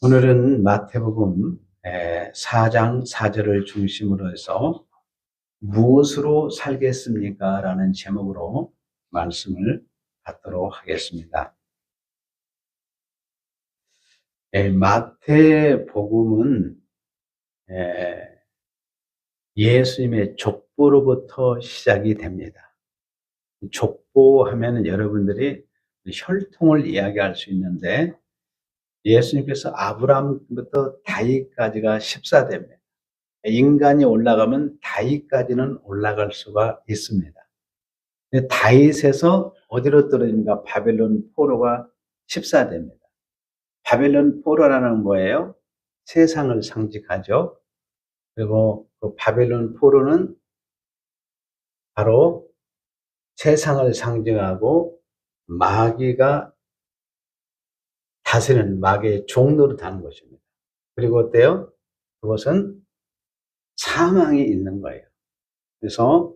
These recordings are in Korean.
오늘은 마태복음 4장 4절을 중심으로 해서 무엇으로 살겠습니까? 라는 제목으로 말씀을 받도록 하겠습니다. 마태복음은 예수님의 족보로부터 시작이 됩니다. 족보하면 여러분들이 혈통을 이야기할 수 있는데 예수님께서 아브라함부터 다윗까지가 14대입니다. 인간이 올라가면 다윗까지는 올라갈 수가 있습니다. 근데 다윗에서 어디로 떨어집니까? 바벨론 포로가 14대입니다. 바벨론 포로라는 뭐예요? 세상을 상징하죠. 그리고 그 바벨론 포로는 바로 세상을 상징하고 마귀가 다스리는 마귀의 종노릇하는 것입니다. 그리고 어때요? 그것은 사망이 있는 거예요. 그래서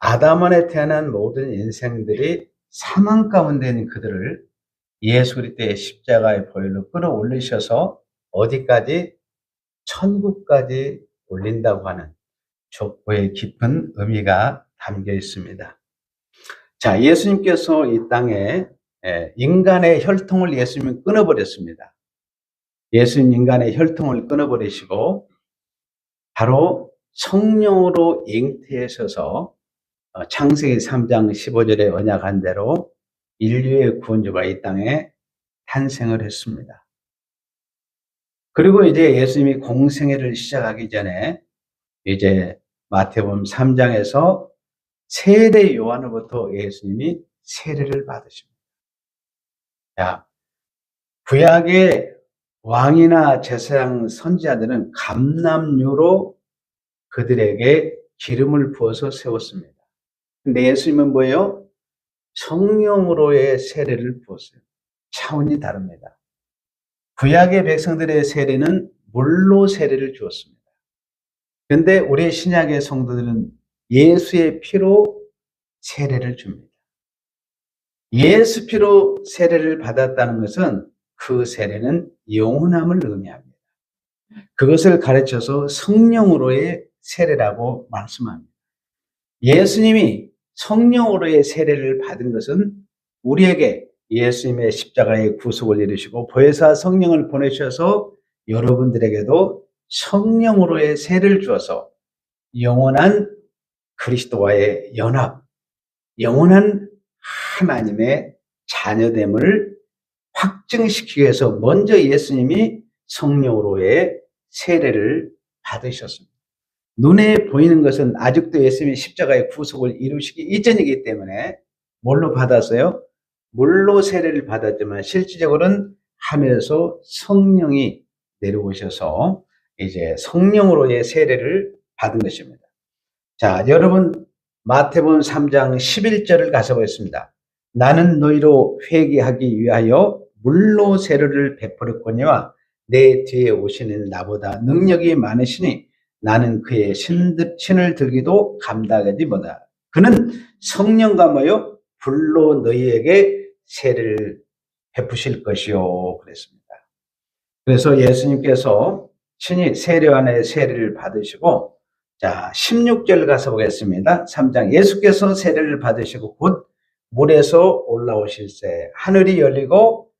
아담 안에 태어난 모든 인생들이 사망 가운데 있는 그들을 예수 그리스도의 십자가의 보혈로 끌어올리셔서 어디까지? 천국까지 올린다고 하는 족보의 깊은 의미가 담겨 있습니다. 자, 예수님께서 이 땅에 인간의 혈통을 예수님은 끊어버렸습니다. 예수님 인간의 혈통을 끊어버리시고 바로 성령으로 잉태하셔서 창세기 3장 15절에 언약한 대로 인류의 구원주가 이 땅에 탄생을 했습니다. 그리고 이제 예수님이 공생애를 시작하기 전에 이제 마태복음 3장에서 세례 요한으로부터 예수님이 세례를 받으십니다. 자, 구약의 왕이나 제사장 선지자들은 감람류로 그들에게 기름을 부어서 세웠습니다. 근데 예수님은 뭐예요? 성령으로의 세례를 부었어요. 차원이 다릅니다. 구약의 백성들의 세례는 물로 세례를 주었습니다. 그런데 우리 신약의 성도들은 예수의 피로 세례를 줍니다. 예수 피로 세례를 받았다는 것은 그 세례는 영원함을 의미합니다. 그것을 가르쳐서 성령으로의 세례라고 말씀합니다. 예수님이 성령으로의 세례를 받은 것은 우리에게 예수님의 십자가의 구속을 이루시고 보혜사 성령을 보내셔서 여러분들에게도 성령으로의 세례를 주어서 영원한 그리스도와의 연합, 영원한 하나님의 자녀됨을 확증시키기 위해서 먼저 예수님이 성령으로의 세례를 받으셨습니다. 눈에 보이는 것은 아직도 예수님이 십자가의 구속을 이루시기 이전이기 때문에 뭘로 받았어요? 물로 세례를 받았지만 실질적으로는 하늘에서 성령이 내려오셔서 이제 성령으로의 세례를 받은 것입니다. 자, 여러분 마태복음 3장 11절을 가서 보겠습니다. 나는 너희로 회개하기 위하여 물로 세례를 베풀었거니와 내 뒤에 오시는 나보다 능력이 많으시니 나는 그의 신을 들기도 감당하지 못하다. 그는 성령과 뭐요? 불로 너희에게 세례를 베푸실 것이요. 그랬습니다. 그래서 예수님께서 친히 세례요한의 세례를 받으시고, 자, 16절 가서 보겠습니다. 3장. 예수께서 세례를 받으시고 곧 물에서 올라오실새 하늘이 열리고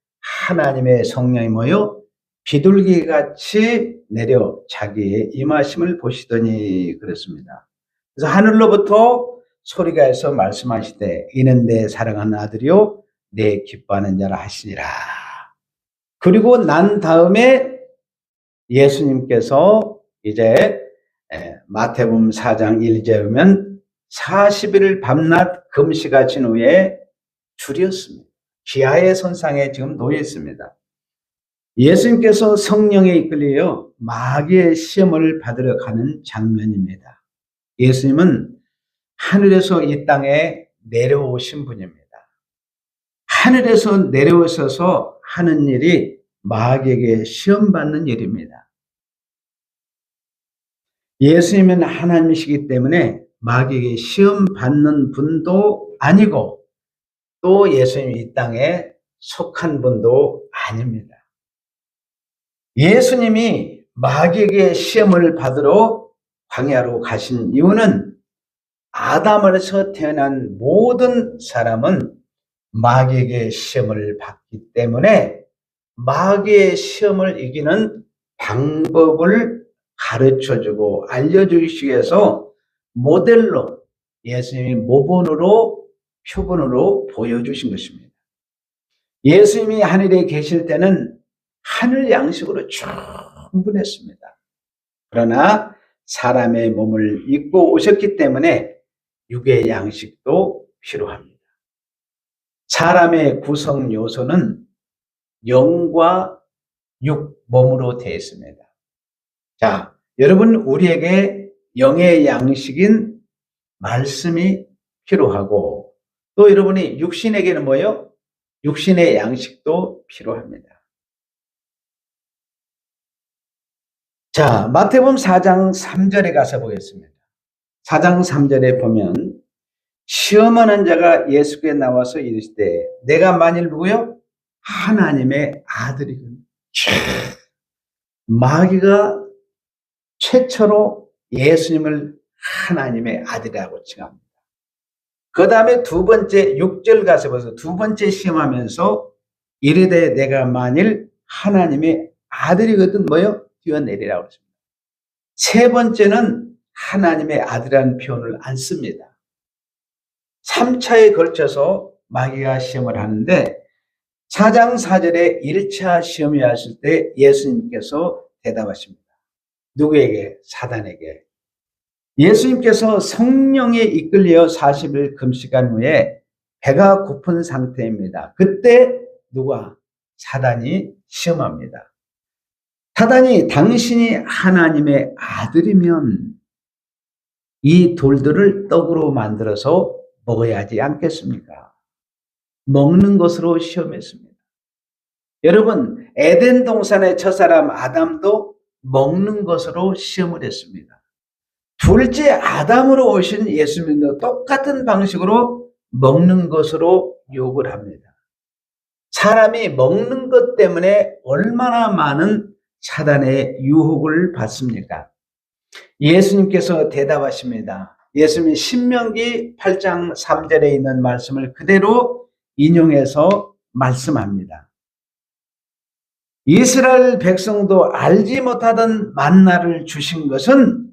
하나님의 성령이 뭐요? 비둘기같이 내려 자기의 임하심을 보시더니 그랬습니다. 그래서 하늘로부터 소리가 해서 말씀하시되 이는 내 사랑하는 아들이요 내 기뻐하는 자라 하시니라. 그리고 난 다음에 예수님께서 이제 마태복음 4장 1절에 보면 40일을 밤낮 금식하신 후에 줄였습니다. 기아의 선상에 지금 놓여 있습니다. 예수님께서 성령에 이끌려 마귀의 시험을 받으러 가는 장면입니다. 예수님은 하늘에서 이 땅에 내려오신 분입니다. 하늘에서 내려오셔서 하는 일이 마귀에게 시험받는 일입니다. 예수님은 하나님이시기 때문에 마귀에게 시험받는 분도 아니고 또 예수님이 이 땅에 속한 분도 아닙니다. 예수님이 마귀에게 시험을 받으러 광야로 가신 이유는 아담에서 태어난 모든 사람은 마귀에게 시험을 받기 때문에 마귀의 시험을 이기는 방법을 가르쳐주고 알려주기 위해서 모델로 예수님이 모본으로 표본으로 보여주신 것입니다. 예수님이 하늘에 계실 때는 하늘 양식으로 충분했습니다. 그러나 사람의 몸을 입고 오셨기 때문에 육의 양식도 필요합니다. 사람의 구성 요소는 영과 육, 몸으로 되어 있습니다. 자, 여러분, 우리에게 영의 양식인 말씀이 필요하고, 또 여러분이 육신에게는 뭐예요? 육신의 양식도 필요합니다. 자, 마태복음 4장 3절에 가서 보겠습니다. 4장 3절에 보면 시험하는 자가 예수께 나와서 이르시되 내가 만일 누구요? 하나님의 아들이군. 마귀가 최초로 예수님을 하나님의 아들이라고 칭합니다. 그 다음에 두 번째 6절 가서 보세요. 두 번째 시험하면서 이르되 내가 만일 하나님의 아들이거든 뭐요? 뛰어내리라고 했습니다. 세 번째는 하나님의 아들이라는 표현을 안 씁니다. 3차에 걸쳐서 마귀가 시험을 하는데 4장 4절에 1차 시험이 왔을 때 예수님께서 대답하십니다. 누구에게? 사단에게. 예수님께서 성령에 이끌려 40일 금식한 후에 배가 고픈 상태입니다. 그때 누가? 사단이 시험합니다. 사단이 당신이 하나님의 아들이면 이 돌들을 떡으로 만들어서 먹어야 하지 않겠습니까? 먹는 것으로 시험했습니다. 여러분, 에덴 동산의 첫사람 아담도 먹는 것으로 시험을 했습니다. 둘째 아담으로 오신 예수님도 똑같은 방식으로 먹는 것으로 욕을 합니다. 사람이 먹는 것 때문에 얼마나 많은 사단의 유혹을 받습니까? 예수님께서 대답하십니다. 예수님이 신명기 8장 3절에 있는 말씀을 그대로 인용해서 말씀합니다. 이스라엘 백성도 알지 못하던 만나를 주신 것은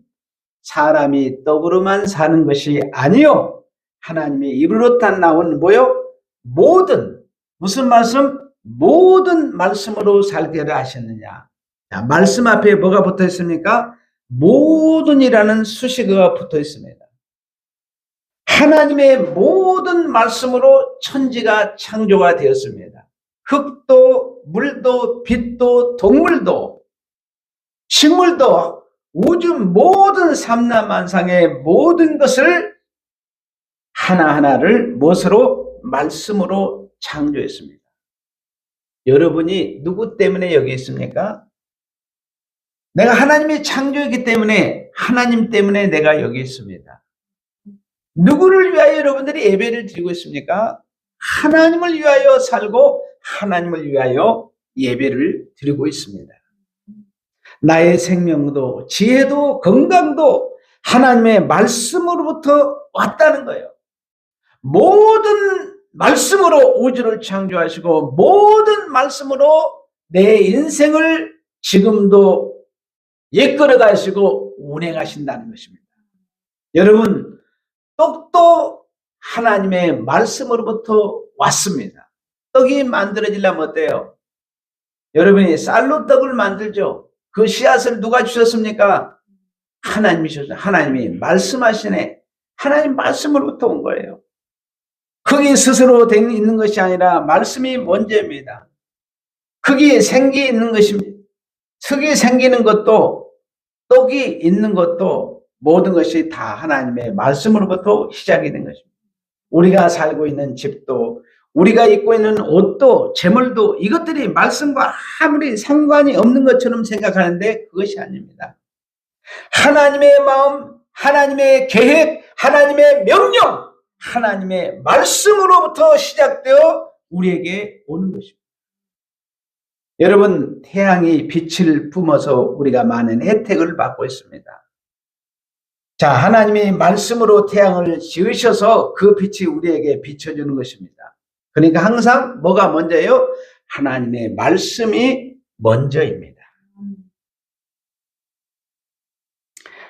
사람이 떡으로만 사는 것이 아니요 하나님의 입으로부터 나온 뭐요? 모든, 무슨 말씀? 모든 말씀으로 살게 하셨느냐. 자, 말씀 앞에 뭐가 붙어 있습니까? 모든이라는 수식어가 붙어 있습니다. 하나님의 모든 말씀으로 천지가 창조가 되었습니다. 흙도 물도 빛도 동물도 식물도 우주 모든 삼라만상의 모든 것을 하나하나를 무엇으로? 말씀으로 창조했습니다. 여러분이 누구 때문에 여기 있습니까? 내가 하나님의 창조이기 때문에 하나님 때문에 내가 여기 있습니다. 누구를 위하여 여러분들이 예배를 드리고 있습니까? 하나님을 위하여 살고 하나님을 위하여 예배를 드리고 있습니다. 나의 생명도 지혜도 건강도 하나님의 말씀으로부터 왔다는 거예요. 모든 말씀으로 우주를 창조하시고 모든 말씀으로 내 인생을 지금도 이끌어 가시고 운행하신다는 것입니다. 여러분, 떡도 하나님의 말씀으로부터 왔습니다. 떡이 만들어지려면 어때요? 여러분이 쌀로 떡을 만들죠. 그 씨앗을 누가 주셨습니까? 하나님이 주셨어요. 하나님이 말씀하시네. 하나님 말씀으로부터 온 거예요. 흙이 스스로 있는 것이 아니라 말씀이 먼저입니다. 흙이 생기 있는 것입니다. 흙이 생기는 것도 떡이 있는 것도 모든 것이 다 하나님의 말씀으로부터 시작이 된 것입니다. 우리가 살고 있는 집도 우리가 입고 있는 옷도 재물도 이것들이 말씀과 아무리 상관이 없는 것처럼 생각하는데 그것이 아닙니다. 하나님의 마음, 하나님의 계획, 하나님의 명령, 하나님의 말씀으로부터 시작되어 우리에게 오는 것입니다. 여러분, 태양이 빛을 뿜어서 우리가 많은 혜택을 받고 있습니다. 자, 하나님이 말씀으로 태양을 지으셔서 그 빛이 우리에게 비춰주는 것입니다. 그러니까 항상 뭐가 먼저예요? 하나님의 말씀이 먼저입니다.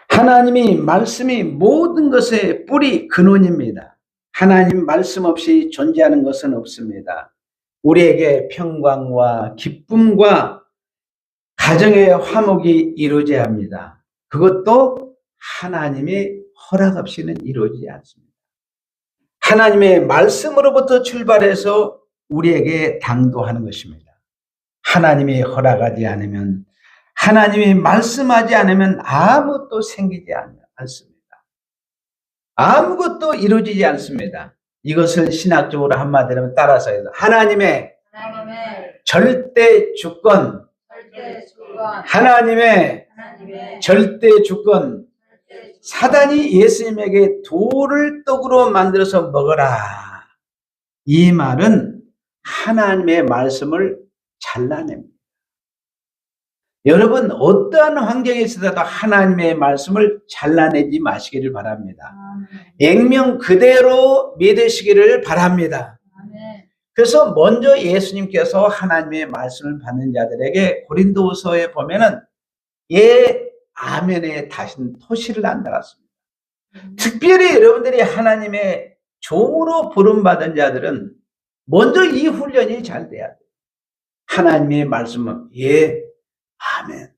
하나님이 말씀이 모든 것의 뿌리 근원입니다. 하나님 말씀 없이 존재하는 것은 없습니다. 우리에게 평강과 기쁨과 가정의 화목이 이루어져야 합니다. 그것도 하나님의 허락 없이는 이루어지지 않습니다. 하나님의 말씀으로부터 출발해서 우리에게 당도하는 것입니다. 하나님이 허락하지 않으면, 하나님이 말씀하지 않으면 아무것도 생기지 않습니다. 아무것도 이루어지지 않습니다. 이것을 신학적으로 한마디로 따라서 해서 하나님의 절대 주권, 하나님의 절대 주권. 사단이 예수님에게 돌을 떡으로 만들어서 먹어라, 이 말은 하나님의 말씀을 잘라냅니다. 여러분, 어떠한 환경에 있어도 하나님의 말씀을 잘라내지 마시기를 바랍니다. 액면 그대로 믿으시기를 바랍니다. 그래서 먼저 예수님께서 하나님의 말씀을 받는 자들에게 고린도후서에 보면은 아멘에 다신 토시를 안 달았습니다. 특별히 여러분들이 하나님의 종으로 부름받은 자들은 먼저 이 훈련이 잘 돼야 돼요. 하나님의 말씀은 아멘.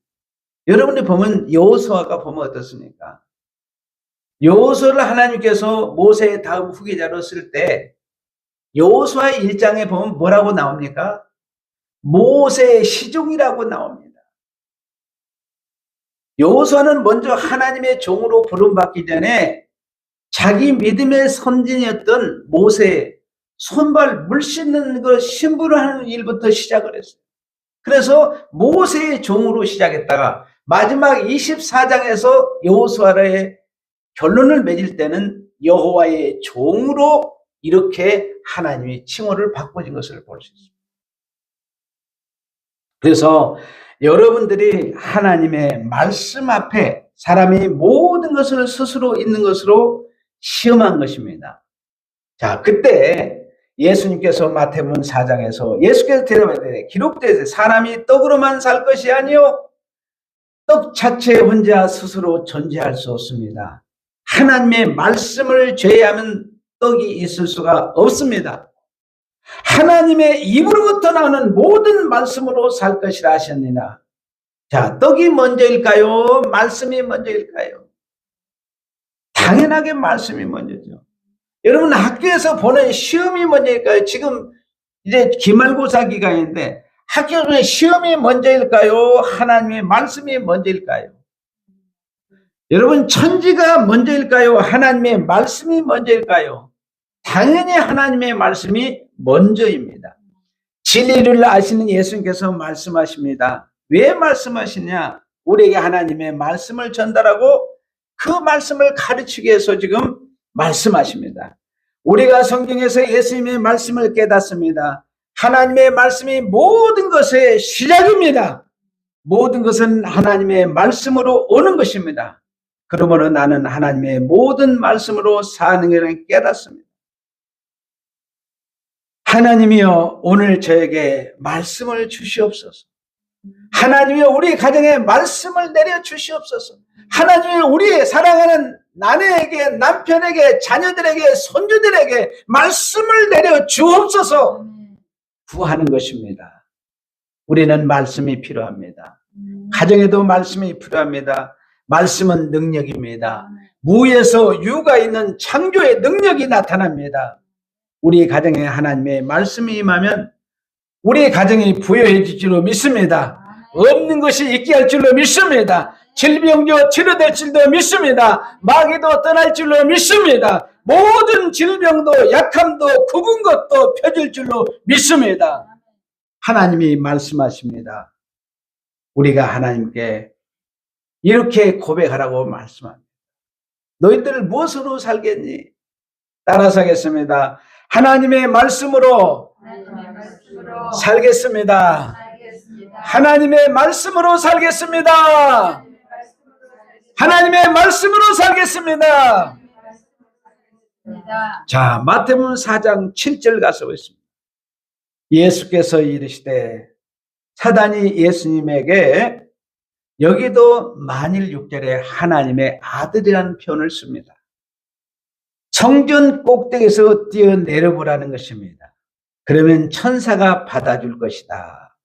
여러분이 보면 여호수아가 보면 어떻습니까? 여호수아를 하나님께서 모세의 다음 후계자로 쓸 때 여호수아 1장에 보면 뭐라고 나옵니까? 모세의 시종이라고 나옵니다. 여호수아는 먼저 하나님의 종으로 부름받기 전에 자기 믿음의 선진이었던 모세 손발 물 씻는 그 신부를 하는 일부터 시작을 했어요. 그래서 모세의 종으로 시작했다가 마지막 24장에서 여호수아의 결론을 맺을 때는 여호와의 종으로 이렇게 하나님이 칭호를 바꿔진 것을 볼 수 있습니다. 그래서 여러분들이 하나님의 말씀 앞에 사람이 모든 것을 스스로 있는 것으로 시험한 것입니다. 자, 그때 예수님께서 마태복음 4장에서 예수께서 대답하되 기록되어 있어요. 사람이 떡으로만 살 것이 아니요 떡 자체 혼자 스스로 존재할 수 없습니다. 하나님의 말씀을 제외하면 떡이 있을 수가 없습니다. 하나님의 입으로부터 나오는 모든 말씀으로 살 것이라 하셨느니라. 자, 떡이 먼저일까요? 말씀이 먼저일까요? 당연하게 말씀이 먼저죠. 여러분, 학교에서 보는 시험이 먼저일까요? 지금 이제 기말고사 기간인데 학교에 시험이 먼저일까요? 하나님의 말씀이 먼저일까요? 여러분, 천지가 먼저일까요? 하나님의 말씀이 먼저일까요? 당연히 하나님의 말씀이 먼저입니다. 진리를 아시는 예수님께서 말씀하십니다. 왜 말씀하시냐? 우리에게 하나님의 말씀을 전달하고 그 말씀을 가르치기 위해서 지금 말씀하십니다. 우리가 성경에서 예수님의 말씀을 깨닫습니다. 하나님의 말씀이 모든 것의 시작입니다. 모든 것은 하나님의 말씀으로 오는 것입니다. 그러므로 나는 하나님의 모든 말씀으로 사는 것을 깨닫습니다. 하나님이여, 오늘 저에게 말씀을 주시옵소서. 하나님이여, 우리 가정에 말씀을 내려 주시옵소서. 하나님이여, 우리 사랑하는 아내에게, 남편에게, 자녀들에게, 손주들에게 말씀을 내려 주옵소서. 구하는 것입니다. 우리는 말씀이 필요합니다. 가정에도 말씀이 필요합니다. 말씀은 능력입니다. 무에서 유가 있는 창조의 능력이 나타납니다. 우리 가정에 하나님의 말씀이 임하면 우리 가정이 부여해질 줄로 믿습니다. 없는 것이 있게 할 줄로 믿습니다. 질병도 치료될 줄로 믿습니다. 마귀도 떠날 줄로 믿습니다. 모든 질병도 약함도 굽은 것도 펴질 줄로 믿습니다. 하나님이 말씀하십니다. 우리가 하나님께 이렇게 고백하라고 말씀합니다. 너희들 무엇으로 살겠니? 따라서 하겠습니다. 하나님의 말씀으로 살겠습니다. 하나님의 말씀으로 살겠습니다. 하나님의 말씀으로 살겠습니다. 자, 마태복음 4장 7절 가서 보겠습니다. 예수께서 이르시되 사단이 예수님에게, 여기도 만일 6절에 하나님의 아들이라는 표현을 씁니다. 성전 꼭대기에서 뛰어내려보라는 것입니다. 그러면 천사가 받아줄 것이다.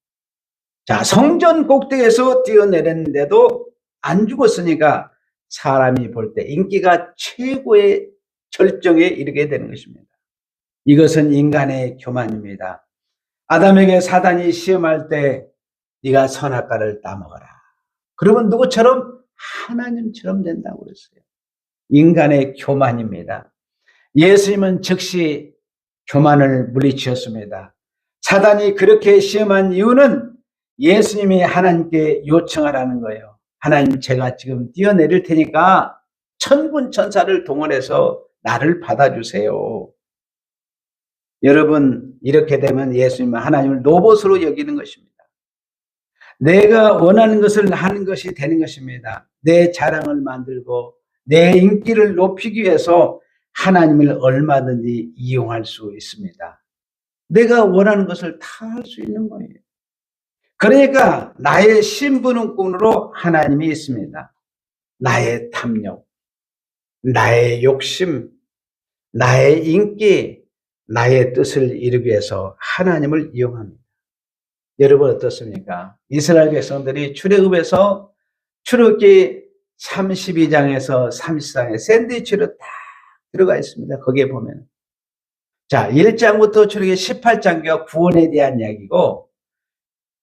자, 성전 꼭대기에서 뛰어내렸는데도 안 죽었으니까 사람이 볼 때 인기가 최고의 절정에 이르게 되는 것입니다. 이것은 인간의 교만입니다. 아담에게 사단이 시험할 때 네가 선악과를 따먹어라. 그러면 누구처럼? 하나님처럼 된다고 그랬어요. 인간의 교만입니다. 예수님은 즉시 교만을 물리치셨습니다. 사단이 그렇게 시험한 이유는 예수님이 하나님께 요청하라는 거예요. 하나님, 제가 지금 뛰어내릴 테니까 천군 천사를 동원해서 나를 받아주세요. 여러분, 이렇게 되면 예수님은 하나님을 로봇으로 여기는 것입니다. 내가 원하는 것을 하는 것이 되는 것입니다. 내 자랑을 만들고 내 인기를 높이기 위해서 하나님을 얼마든지 이용할 수 있습니다. 내가 원하는 것을 다 할 수 있는 거예요. 그러니까 나의 신분은꾼으로 하나님이 있습니다. 나의 탐욕, 나의 욕심, 나의 인기, 나의 뜻을 이루기 위해서 하나님을 이용합니다. 여러분 어떻습니까? 이스라엘 백성들이 출애굽에서 출애굽기 32장에서 34장에 샌드위치로 딱 들어가 있습니다. 거기에 보면, 자, 1장부터 출애굽기 18장과 구원에 대한 이야기고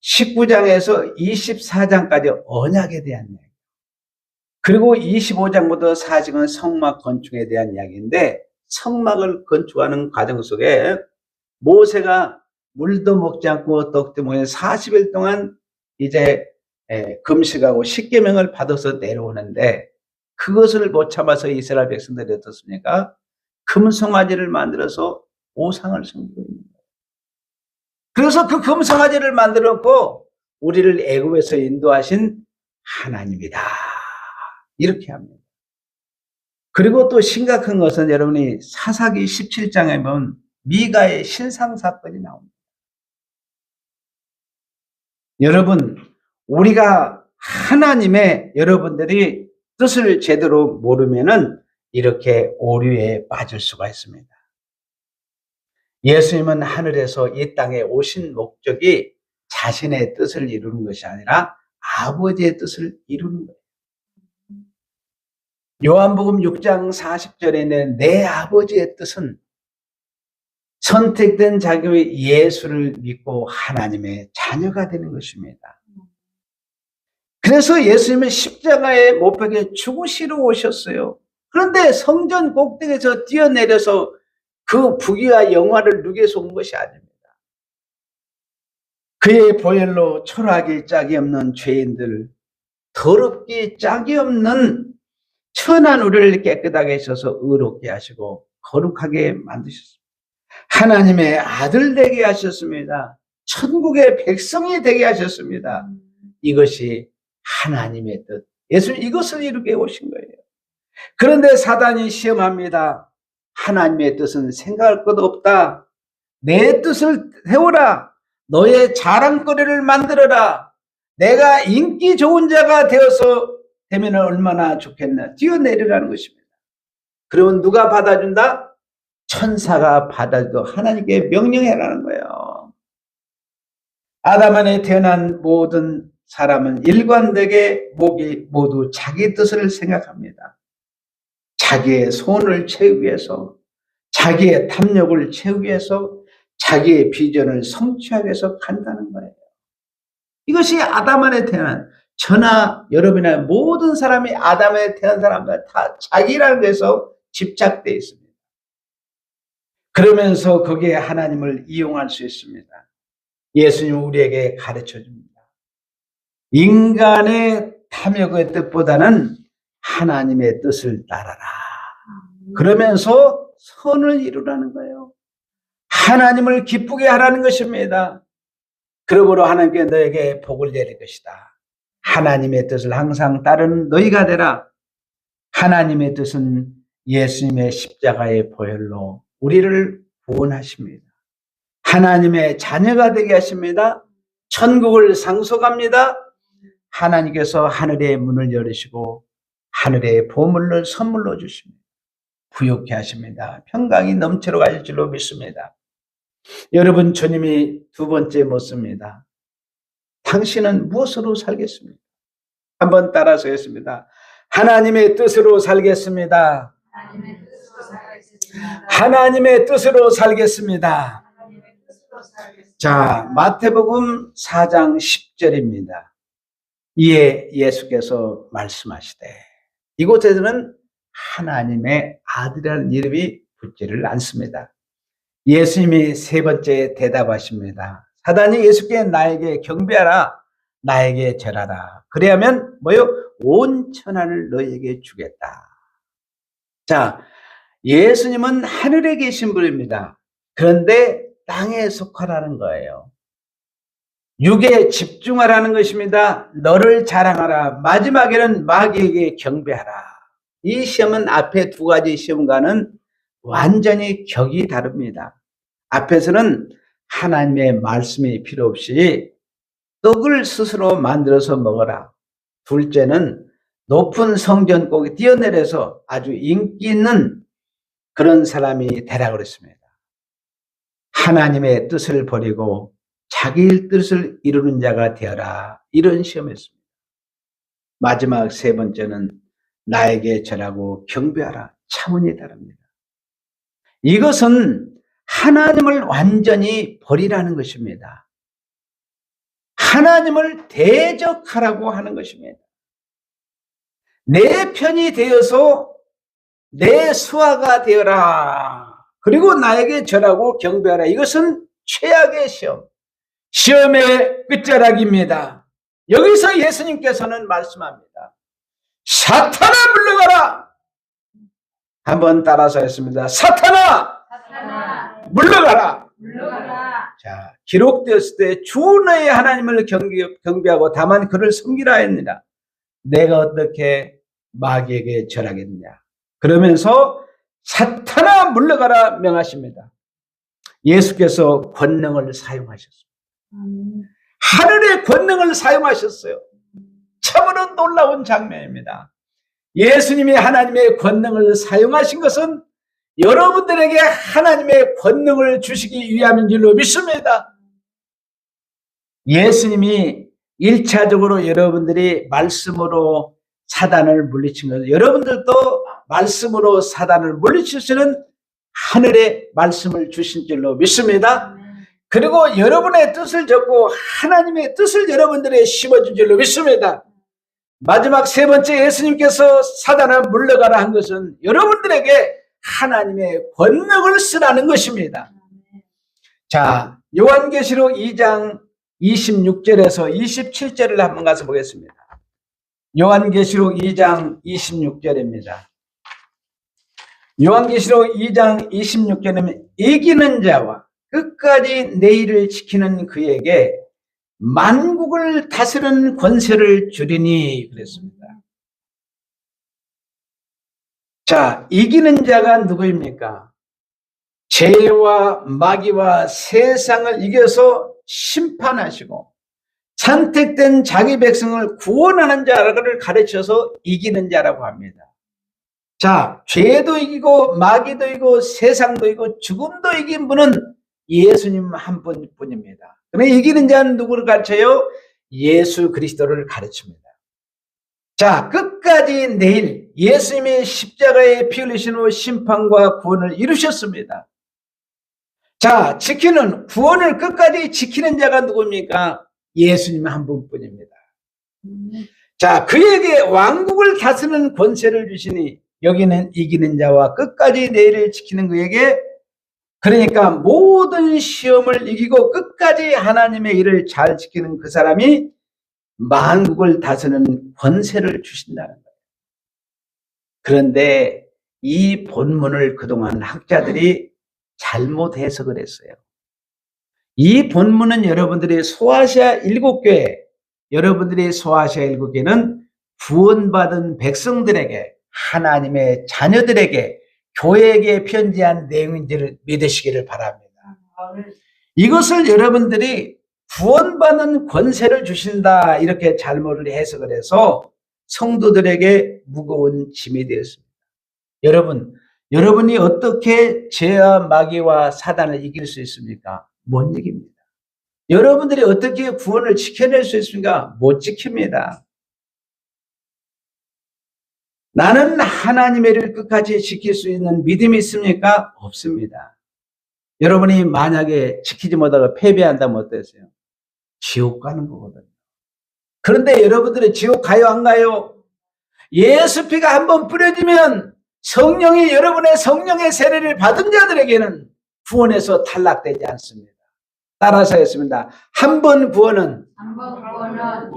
19장에서 24장까지 언약에 대한 이야기, 그리고 25장부터 40장은 성막 건축에 대한 이야기인데, 성막을 건축하는 과정 속에 모세가 물도 먹지 않고 떡도 먹지 40일 동안 이제 금식하고 십계명을 받아서 내려오는데, 그것을 못 참아서 이스라엘 백성들이 어떻습니까? 금송아지를 만들어서 우상을 섬기고 있는 거예요. 그래서 그 금송아지를 만들어 놓고 우리를 애굽에서 인도하신 하나님이다, 이렇게 합니다. 그리고 또 심각한 것은 여러분이 사사기 17장에 보면 미가의 신상 사건이 나옵니다. 여러분, 우리가 하나님의 여러분들이 뜻을 제대로 모르면은 이렇게 오류에 빠질 수가 있습니다. 예수님은 하늘에서 이 땅에 오신 목적이 자신의 뜻을 이루는 것이 아니라 아버지의 뜻을 이루는 거예요. 요한복음 6장 40절에는 내 아버지의 뜻은 선택된 자기의 예수를 믿고 하나님의 자녀가 되는 것입니다. 그래서 예수님은 십자가에 못 박혀 죽으시러 오셨어요. 그런데 성전 꼭대기에서 뛰어내려서 그 부귀와 영화를 누게 온 것이 아닙니다. 그의 보혈로 초라하기 짝이 없는 죄인들, 더럽기 짝이 없는 천한 우리를 깨끗하게 하셔서 의롭게 하시고 거룩하게 만드셨습니다. 하나님의 아들 되게 하셨습니다. 천국의 백성이 되게 하셨습니다. 이것이 하나님의 뜻. 예수님 이것을 이루게 오신 거예요. 그런데 사단이 시험합니다. 하나님의 뜻은 생각할 것 없다. 내 뜻을 세워라. 너의 자랑거리를 만들어라. 내가 인기 좋은 자가 되면 얼마나 좋겠나. 뛰어내리라는 것입니다. 그러면 누가 받아준다? 천사가 받아도 하나님께 명령해라는 거예요. 아담 안에 태어난 모든 사람은 일관되게 모두 자기 뜻을 생각합니다. 자기의 소원을 채우기 위해서, 자기의 탐욕을 채우기 위해서, 자기의 비전을 성취하기 위해서 간다는 거예요. 이것이 아담 안에 태어난, 저나 여러분이나 모든 사람이 아담에 태어난 사람들 다 자기라는 데서 집착되어 있습니다. 그러면서 거기에 하나님을 이용할 수 있습니다. 예수님은 우리에게 가르쳐 줍니다. 인간의 탐욕의 뜻보다는 하나님의 뜻을 따라라. 그러면서 선을 이루라는 거예요. 하나님을 기쁘게 하라는 것입니다. 그러므로 하나님께 너에게 복을 내릴 것이다. 하나님의 뜻을 항상 따르는 너희가 되라. 하나님의 뜻은 예수님의 십자가의 보혈로 우리를 구원하십니다. 하나님의 자녀가 되게 하십니다. 천국을 상속합니다. 하나님께서 하늘의 문을 열으시고 하늘의 보물을 선물로 주십니다. 부유케 하십니다. 평강이 넘치러 가실 줄로 믿습니다. 여러분, 주님이 두 번째 묻습니다. 당신은 무엇으로 살겠습니까? 한번 따라서 했습니다. 하나님의 뜻으로 살겠습니다. 하나님의 뜻으로 살겠습니다. 자, 마태복음 4장 10절입니다. 이에 예수께서 말씀하시되, 이곳에서는 하나님의 아들이라는 이름이 붙지를 않습니다. 예수님이 세 번째 대답하십니다. 사단이 예수께 나에게 경배하라, 나에게 절하라. 그래야면 뭐요? 온 천하를 너희에게 주겠다. 자, 예수님은 하늘에 계신 분입니다. 그런데 땅에 속하라는 거예요. 육에 집중하라는 것입니다. 너를 자랑하라. 마지막에는 마귀에게 경배하라. 이 시험은 앞에 두 가지 시험과는 완전히 격이 다릅니다. 앞에서는 하나님의 말씀이 필요 없이 떡을 스스로 만들어서 먹어라. 둘째는 높은 성전 꼭에 뛰어내려서 아주 인기 있는 그런 사람이 되라 그랬습니다. 하나님의 뜻을 버리고 자기 뜻을 이루는 자가 되어라. 이런 시험이었습니다. 마지막 세 번째는 나에게 절하고 경배하라. 차원이 다릅니다. 이것은 하나님을 완전히 버리라는 것입니다. 하나님을 대적하라고 하는 것입니다. 내 편이 되어서 내 수하가 되어라. 그리고 나에게 절하고 경배하라. 이것은 최악의 시험. 시험의 끝자락입니다. 여기서 예수님께서는 말씀합니다. 사탄아 물러가라. 한번 따라서 했습니다. 사탄아 물러가라. 자, 기록되었을 때 주 너의 하나님을 경배하고 다만 그를 섬기라 했느냐. 내가 어떻게 마귀에게 절하겠느냐. 그러면서 사탄아 물러가라 명하십니다. 예수께서 권능을 사용하셨습니다. 하늘의 권능을 사용하셨어요. 참으로 놀라운 장면입니다. 예수님이 하나님의 권능을 사용하신 것은 여러분들에게 하나님의 권능을 주시기 위함인 줄로 믿습니다. 예수님이 1차적으로 여러분들이 말씀으로 사단을 물리친 것은 여러분들도 말씀으로 사단을 물리칠 수 있는 하늘의 말씀을 주신 줄로 믿습니다. 그리고 여러분의 뜻을 적고 하나님의 뜻을 여러분들에 심어준 줄로 믿습니다. 마지막 세 번째 예수님께서 사단아 물러가라 한 것은 여러분들에게 하나님의 권능을 쓰라는 것입니다. 자, 요한계시록 2장 26절에서 27절을 한번 가서 보겠습니다. 요한계시록 2장 26절입니다. 요한계시록 2장 26절에는 이기는 자와 끝까지 내 일을 지키는 그에게 만국을 다스리는 권세를 주리니 그랬습니다. 자, 이기는 자가 누구입니까? 죄와 마귀와 세상을 이겨서 심판하시고 선택된 자기 백성을 구원하는 자를 가르쳐서 이기는 자라고 합니다. 자, 죄도 이기고 마귀도 이기고 세상도 이기고 죽음도 이긴 분은 예수님 한 분뿐입니다. 그러면 이기는 자는 누구를 가르쳐요? 예수 그리스도를 가르칩니다. 자, 끝까지 내일 예수님이 십자가에 피 흘리신 후 심판과 구원을 이루셨습니다. 자, 지키는 구원을 끝까지 지키는 자가 누굽니까? 예수님 한 분뿐입니다. 자, 그에게 왕국을 다스리는 권세를 주시니 여기는 이기는 자와 끝까지 내일을 지키는 그에게, 그러니까 모든 시험을 이기고 끝까지 하나님의 일을 잘 지키는 그 사람이 만국을 다스리는 권세를 주신다는 거예요. 그런데 이 본문을 그동안 학자들이 잘못 해석을 했어요. 이 본문은 여러분들이 소아시아 7교회, 여러분들이 소아시아 7교회는 구원받은 백성들에게, 하나님의 자녀들에게, 교회에게 편지한 내용인지를 믿으시기를 바랍니다. 이것을 여러분들이 구원받는 권세를 주신다 이렇게 잘못 해석을 해서 성도들에게 무거운 짐이 되었습니다. 여러분이 어떻게 죄와 마귀와 사단을 이길 수 있습니까? 못 이깁니다. 여러분들이 어떻게 구원을 지켜낼 수 있습니까? 못 지킵니다. 나는 하나님의 일을 끝까지 지킬 수 있는 믿음이 있습니까? 없습니다. 여러분이 만약에 지키지 못하고 패배한다면 어떠세요? 지옥 가는 거거든요. 그런데 여러분들이 지옥 가요, 안 가요? 예수 피가 한번 뿌려지면 성령이, 여러분의 성령의 세례를 받은 자들에게는 구원에서 탈락되지 않습니다. 따라서 했습니다. 한 번 구원은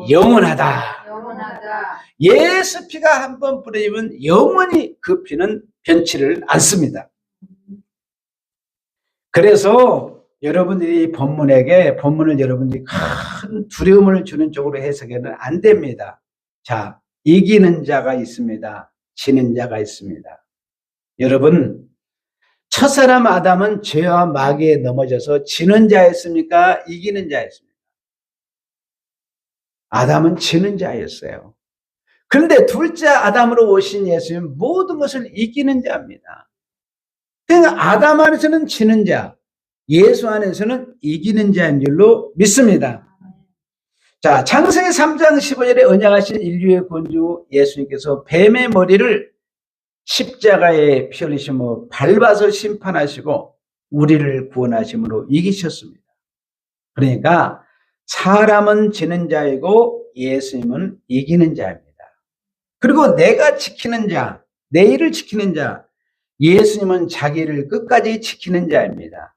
영원하다. 예수 피가 한 번 뿌려지면 영원히 그 피는 변치를 않습니다. 그래서 여러분들이 본문을 여러분들이 큰 두려움을 주는 쪽으로 해석해는 안 됩니다. 자, 이기는 자가 있습니다. 지는 자가 있습니다. 여러분, 첫사람 아담은 죄와 마귀에 넘어져서 지는 자였습니까? 이기는 자였습니까? 아담은 지는 자였어요. 그런데 둘째 아담으로 오신 예수님은 모든 것을 이기는 자입니다. 그러니까 아담 안에서는 지는 자, 예수 안에서는 이기는 자인 줄로 믿습니다. 자, 창세기 3장 15절에 언약하신 인류의 구주 예수님께서 뱀의 머리를 십자가에 피 흘리심으로 밟아서 심판하시고 우리를 구원하심으로 이기셨습니다. 그러니까 사람은 지는 자이고 예수님은 이기는 자입니다. 그리고 내가 지키는 자, 내 일을 지키는 자, 예수님은 자기를 끝까지 지키는 자입니다.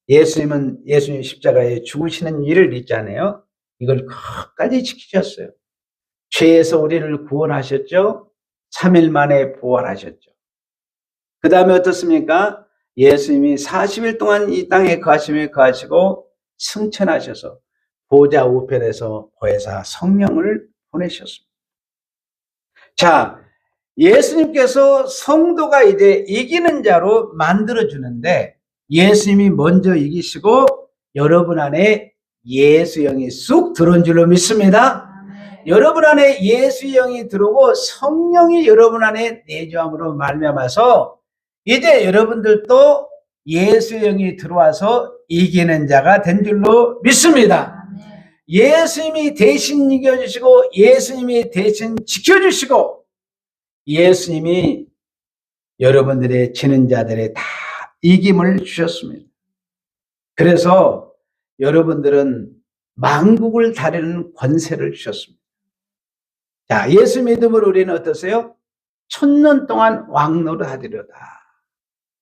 예수님 십자가에 죽으시는 일을 있잖아요. 이걸 끝까지 지키셨어요. 죄에서 우리를 구원하셨죠. 3일 만에 부활하셨죠. 그 다음에 어떻습니까? 예수님이 40일 동안 이 땅에 거하시고 승천하셔서 보좌 우편에서 보혜사 성령을 보내셨습니다. 자, 예수님께서 성도가 이제 이기는 자로 만들어주는데 예수님이 먼저 이기시고 여러분 안에 예수 영이 쑥 들어온 줄로 믿습니다. 여러분 안에 예수 영이 들어오고 성령이 여러분 안에 내주함으로 말미암아서 이제 여러분들도 예수 영이 들어와서 이기는 자가 된 줄로 믿습니다. 예수님이 대신 이겨주시고 예수님이 대신 지켜주시고 예수님이 여러분들의 지는 자들의 다 이김을 주셨습니다. 그래서 여러분들은 만국을 다루는 권세를 주셨습니다. 자, 예수 믿음으로 우리는 어떠세요? 1000년 동안 왕노릇하리로다.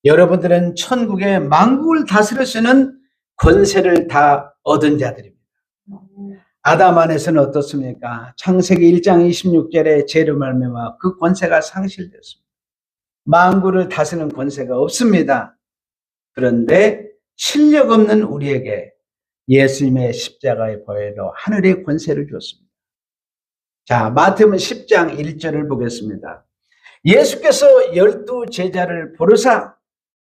여러분들은 천국의 만국을 다스릴 수 있는 권세를 다 얻은 자들입니다. 아담 안에서는 어떻습니까? 창세기 1장 26절에 죄로 말미암아 그 권세가 상실됐습니다. 만국을 다스리는 권세가 없습니다. 그런데 실력 없는 우리에게 예수님의 십자가의 보혈로 하늘의 권세를 주었습니다. 자, 마태복음 10장 1절을 보겠습니다. 예수께서 12 제자를 부르사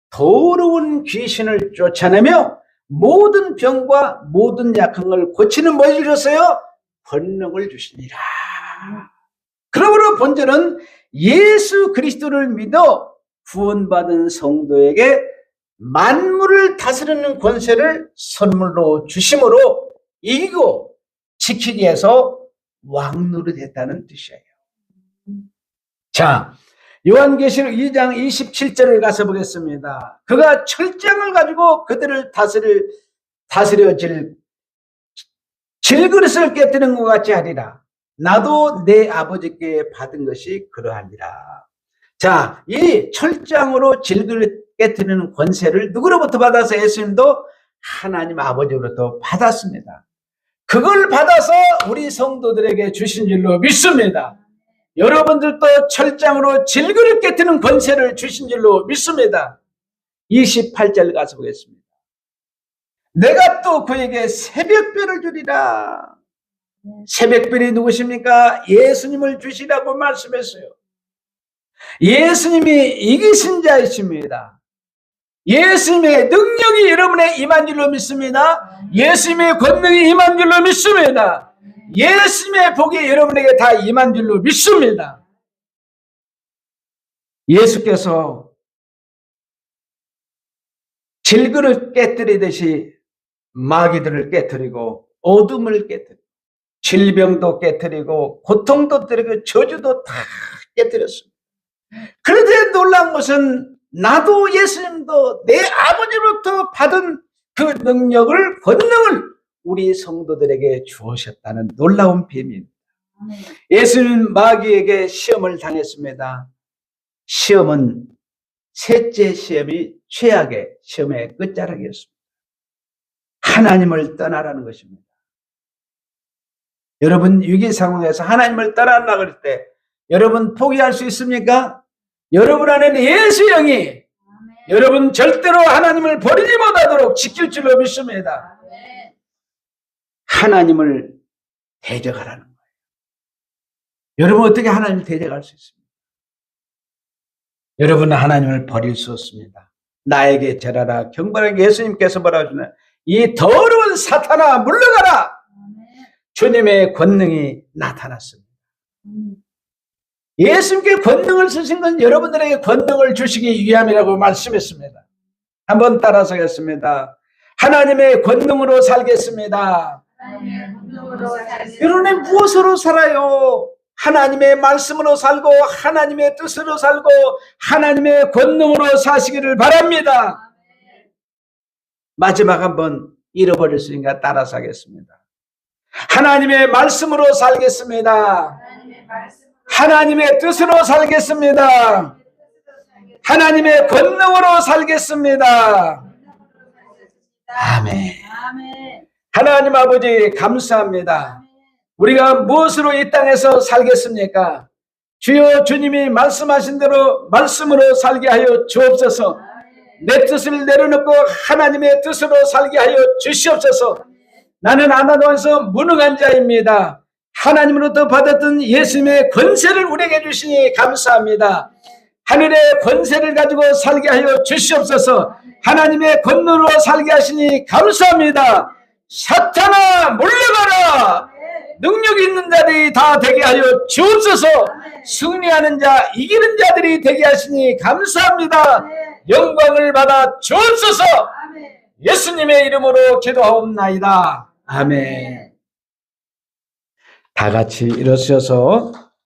더러운 귀신을 쫓아내며 모든 병과 모든 약한 걸 고치는 뭘 주셨어요? 권능을 주시니라. 그러므로 본절은 예수 그리스도를 믿어 구원받은 성도에게 만물을 다스리는 권세를 선물로 주심으로 이기고 지키기 위해서 왕노릇했다는 뜻이에요. 자, 요한계시록 2장 27절을 가서 보겠습니다. 그가 철장을 가지고 그들을 다스려 질그릇을 깨뜨리는 것 같이 하리라. 나도 내 아버지께 받은 것이 그러하니라. 자, 이 철장으로 질그릇 깨뜨리는 권세를 누구로부터 받아서 예수님도 하나님 아버지로부터 받았습니다. 그걸 받아서 우리 성도들에게 주신 줄로 믿습니다. 여러분들도 철장으로 질그릇 깨뜨리는 권세를 주신 줄로 믿습니다. 28절 가서 보겠습니다. 내가 또 그에게 새벽별을 주리라. 새벽별이 누구십니까? 예수님을 주시라고 말씀했어요. 예수님이 이기신 자이십니다. 예수님의 능력이 여러분의 임한 줄로 믿습니다. 예수님의 권능이 임한 줄로 믿습니다. 예수님의 복이 여러분에게 다 임한 줄로 믿습니다. 예수께서 질그릇 깨뜨리듯이 마귀들을 깨뜨리고 어둠을 깨뜨리고 질병도 깨뜨리고 고통도 깨뜨리고 저주도 다 깨뜨렸습니다. 그런데 놀라운 것은 나도 예수님도 내 아버지로부터 받은 그 능력을, 권능을 우리 성도들에게 주셨다는 놀라운 비밀입니다. 예수님 마귀에게 시험을 당했습니다. 시험은 셋째 시험이 최악의 시험의 끝자락이었습니다. 하나님을 떠나라는 것입니다. 여러분 위기 상황에서 하나님을 떠나려고 할 때 여러분 포기할 수 있습니까? 여러분 안에는 예수 영이 여러분 절대로 하나님을 버리지 못하도록 지킬 줄로 믿습니다. 하나님을 대적하라는 거예요. 여러분 어떻게 하나님을 대적할 수 있습니까? 여러분은 하나님을 버릴 수 없습니다. 나에게 절하라. 경건하게 예수님께서 뭐라고 하시나요? 이 더러운 사탄아 물러가라. 주님의 권능이 나타났습니다. 예수님께 권능을 쓰신 건 여러분들에게 권능을 주시기 위함이라고 말씀했습니다. 한번 따라서 하겠습니다. 하나님의 권능으로 살겠습니다. 여러분은 무엇으로 살아요? 하나님의 말씀으로 살고 하나님의 뜻으로 살고 하나님의 권능으로 사시기를 바랍니다. 마지막 한번 잃어버렸으니까 따라서 하겠습니다. 하나님의 말씀으로 살겠습니다. 하나님의 뜻으로 살겠습니다. 하나님의 권능으로 살겠습니다. 아멘. 하나님 아버지 감사합니다. 우리가 무엇으로 이 땅에서 살겠습니까? 주여 주님이 말씀하신 대로 말씀으로 살게 하여 주옵소서. 내 뜻을 내려놓고 하나님의 뜻으로 살게 하여 주시옵소서. 나는 아나도에서 무능한 자입니다. 하나님으로부터 받았던 예수님의 권세를 우리에게 주시니 감사합니다. 하늘의 권세를 가지고 살게 하여 주시옵소서. 하나님의 권능으로 살게 하시니 감사합니다. 사탄아 물러가라. 능력 있는 자들이 다 되게 하여 주옵소서. 승리하는 자, 이기는 자들이 되게 하시니 감사합니다. 영광을 받아 주옵소서. 예수님의 이름으로 기도하옵나이다. 아멘. 다 같이 일어서셔서